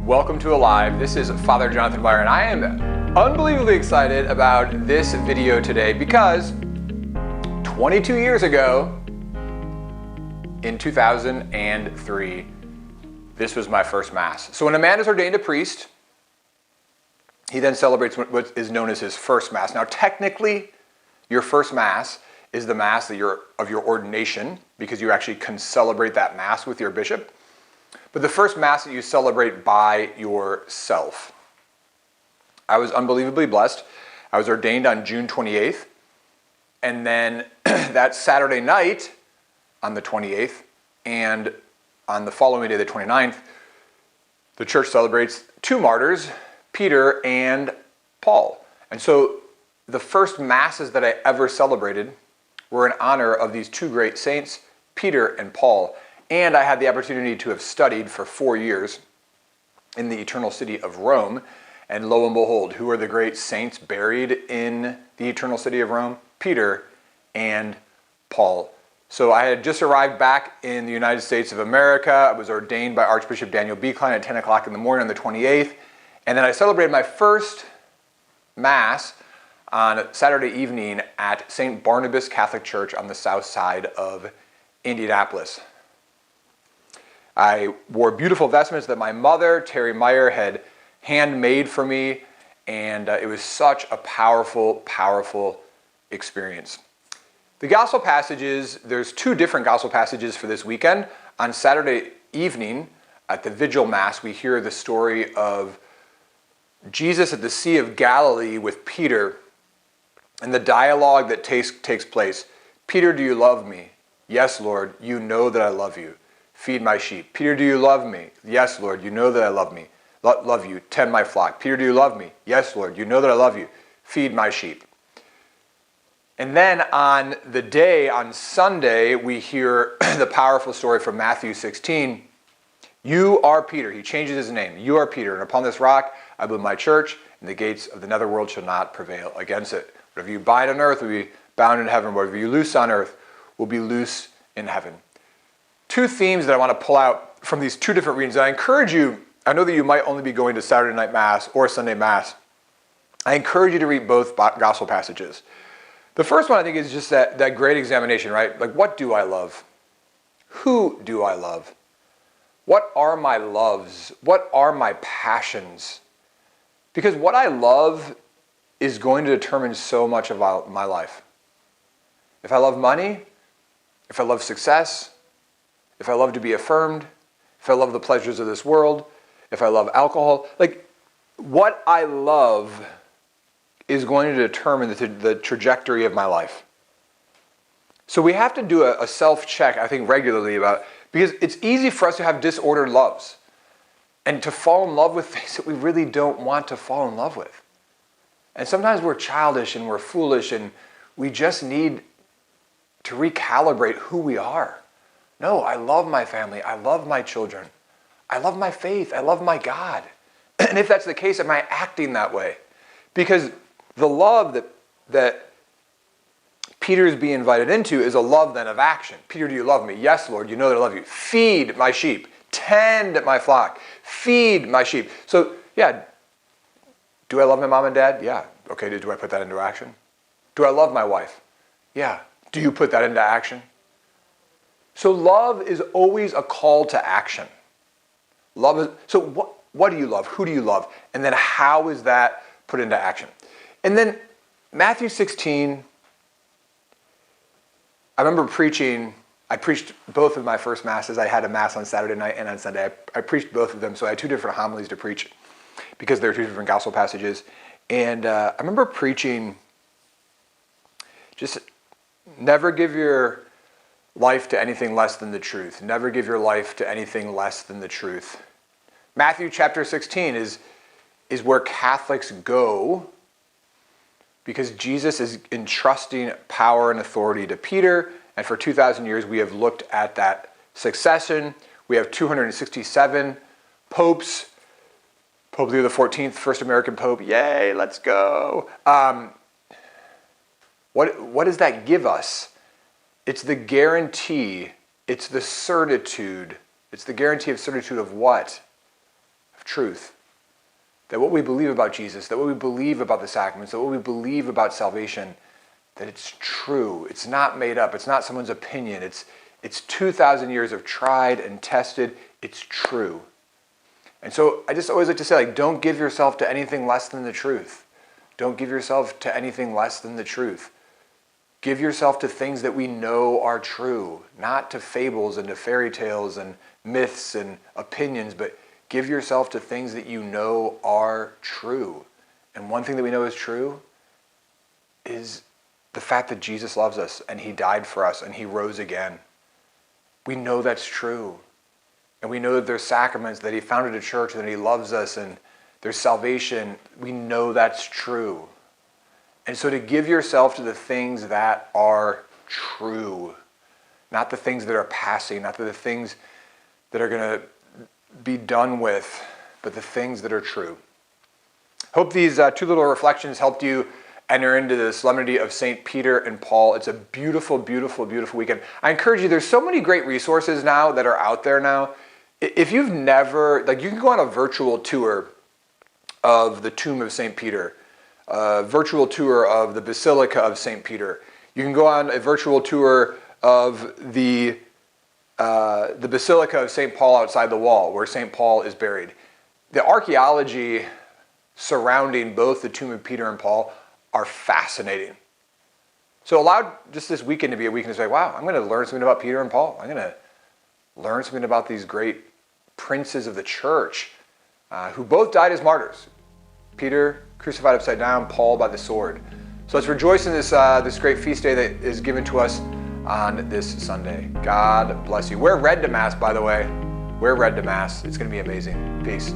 Welcome to Alive. This is Father Jonathan Meyer, and I am unbelievably excited about this video today because 22 years ago, in 2003, this was my first Mass. So when a man is ordained a priest, he then celebrates what is known as his first Mass. Now, technically, your first Mass is the Mass of your ordination, because you actually can celebrate that Mass with your bishop. But the first Mass that you celebrate by yourself. I was unbelievably blessed. I was ordained on June 28th. And then that Saturday night on the 28th and on the following day, the 29th, the church celebrates two martyrs, Peter and Paul. And so the first Masses that I ever celebrated were in honor of these two great saints, Peter and Paul. And I had the opportunity to have studied for 4 years in the eternal city of Rome. And lo and behold, who are the great saints buried in the eternal city of Rome? Peter and Paul. So I had just arrived back in the United States of America. I was ordained by Archbishop Daniel B. Klein at 10 o'clock in the morning on the 28th. And then I celebrated my first Mass on Saturday evening at St. Barnabas Catholic Church on the south side of Indianapolis. I wore beautiful vestments that my mother, Terry Meyer, had handmade for me, and it was such a powerful, powerful experience. The gospel passages, there's two different gospel passages for this weekend. On Saturday evening, at the Vigil Mass, we hear the story of Jesus at the Sea of Galilee with Peter, and the dialogue that takes place. Peter, do you love me? Yes, Lord, you know that I love you. Feed my sheep. Peter, do you love me? Yes, Lord, you know that I love me. Love you. Tend my flock. Peter, do you love me? Yes, Lord, you know that I love you. Feed my sheep. And then on the day, on Sunday, we hear the powerful story from Matthew 16. You are Peter. He changes his name. You are Peter. And upon this rock, I build my church, and the gates of the netherworld shall not prevail against it. Whatever you bind on earth will be bound in heaven. Whatever you loose on earth will be loose in heaven. Two themes that I want to pull out from these two different readings. I encourage you, I know that you might only be going to Saturday night Mass or Sunday Mass. I encourage you to read both gospel passages. The first one, I think, is just that great examination, right? Like, what do I love? Who do I love? What are my loves? What are my passions? Because what I love is going to determine so much of my life. If I love money, if I love success, if I love to be affirmed, if I love the pleasures of this world, if I love alcohol, like, what I love is going to determine the trajectory of my life. So we have to do a self-check, I think, regularly because it's easy for us to have disordered loves and to fall in love with things that we really don't want to fall in love with. And sometimes we're childish and we're foolish and we just need to recalibrate who we are. No, I love my family. I love my children. I love my faith. I love my God. And if that's the case, am I acting that way? Because the love that Peter is being invited into is a love then of action. Peter, do you love me? Yes, Lord, you know that I love you. Feed my sheep. Tend my flock. Feed my sheep. So, yeah, do I love my mom and dad? Yeah. Okay, do I put that into action? Do I love my wife? Yeah. Do you put that into action? So love is always a call to action. So what do you love? Who do you love? And then how is that put into action? And then Matthew 16, I remember I preached both of my first Masses. I had a Mass on Saturday night and on Sunday. I preached both of them, so I had two different homilies to preach because they're two different gospel passages. And I remember preaching, just never give your life to anything less than the truth. Never give your life to anything less than the truth. Matthew chapter 16 is where Catholics go because Jesus is entrusting power and authority to Peter. And for 2,000 years, we have looked at that succession. We have 267 popes. Pope Leo XIV, first American pope. Yay, let's go. What does that give us? It's the guarantee, it's the certitude. It's the guarantee of certitude of what? truth. That what we believe about Jesus, that what we believe about the sacraments, that what we believe about salvation, that it's true. It's not made up. It's not someone's opinion. It's 2,000 years of tried and tested. It's true. And so I just always like to say, don't give yourself to anything less than the truth. Don't give yourself to anything less than the truth. Give yourself to things that we know are true, not to fables and to fairy tales and myths and opinions, but give yourself to things that you know are true. And one thing that we know is true is the fact that Jesus loves us and he died for us and he rose again. We know that's true. And we know that there's sacraments, that he founded a church, that he loves us, and there's salvation. We know that's true. And so to give yourself to the things that are true, not the things that are passing, not the things that are going to be done with, but the things that are true. Hope these two little reflections helped you enter into the solemnity of St. Peter and Paul. It's a beautiful, beautiful, beautiful weekend. I encourage you, there's so many great resources now that are out there now. If you've never, you can go on a virtual tour of the tomb of St. Peter, a virtual tour of the Basilica of St. Peter. You can go on a virtual tour of the Basilica of St. Paul outside the wall, where St. Paul is buried. The archaeology surrounding both the tomb of Peter and Paul are fascinating. So allow just this weekend to be a weekend to say, wow, I'm going to learn something about Peter and Paul. I'm going to learn something about these great princes of the church who both died as martyrs. Peter crucified upside down, Paul by the sword. So let's rejoice in this great feast day that is given to us on this Sunday. God bless you. Wear red to Mass, by the way. Wear red to Mass. It's going to be amazing. Peace.